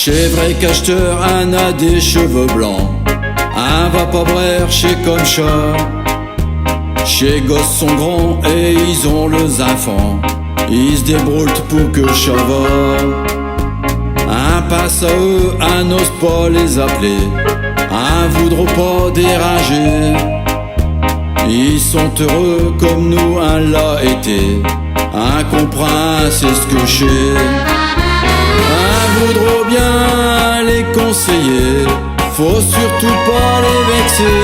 Vrai cacheteur, un a des cheveux blancs, un va pas chez comme chat. Chez gosses sont grands et ils ont leurs enfants, ils se débrouillent pour que chat va. Un passe à eux, un n'ose pas les appeler, un voudra pas déranger. Ils sont heureux comme nous, un l'a été, un comprend, c'est ce que j'ai. Un voudra bien les conseiller, faut surtout pas les vexer.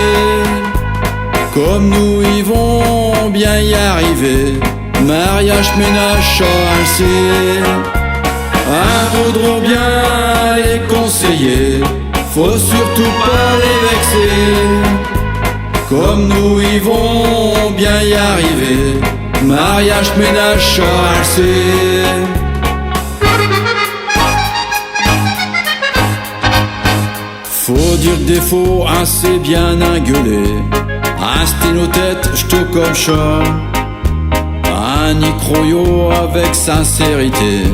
Comme nous ils vont bien y arriver, mariage, ménage, chat, un voudra bien les conseiller, faut surtout pas les vexer. Comme nous ils vont bien y arriver, mariage, ménage, chat, faut dire défaut, assez bien engueulé, un stylo tête, j'te comme chat. Un icroyo avec sincérité,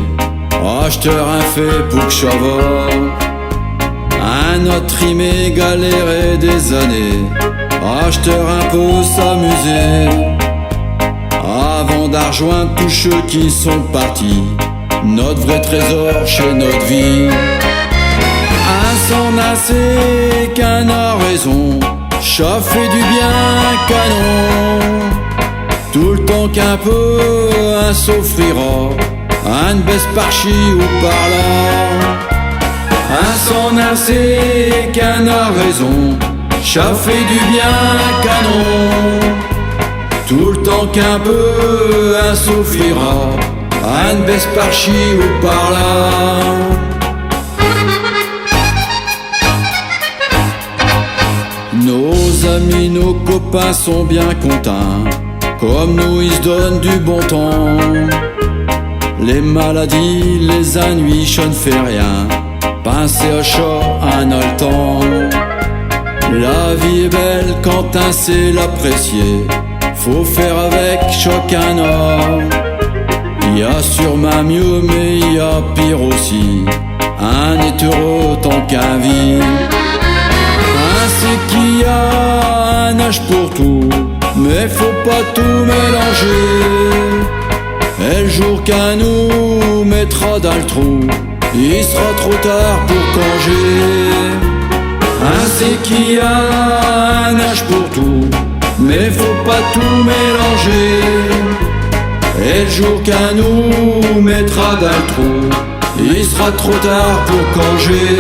acheteur un fait pour que chat va. Un autre rimé galéré des années, acheteur un peu s'amuser. Avant d'arjoindre tous ceux qui sont partis, notre vrai trésor chez notre vie. Un s'en assez qu'un a raison, chat fait du bien canon. Tout le temps qu'un peu un s'offrira, un baisse par-ci ou par-là. Un s'en assez qu'un a raison, chat fait du bien canon. Tout le temps qu'un peu un s'offrira, un baisse par-ci ou par-là. Nos amis, nos copains sont bien contents, comme nous ils se donnent du bon temps. Les maladies, les ennuis, je ne fais rien, penser au chat, un a le temps. La vie est belle quand un sait l'apprécier, faut faire avec chacun a. Y a sûrement mieux mais y a pire aussi, un est heureux tant qu'un vit. C'est qu'il y a un âge pour tout, mais faut pas tout mélanger. Et le jour qu'un nous mettra dans le trou, il sera trop tard pour congé. C'est qu'il y a un âge pour tout, mais faut pas tout mélanger. Et le jour qu'un nous mettra dans le trou, il sera trop tard pour congé.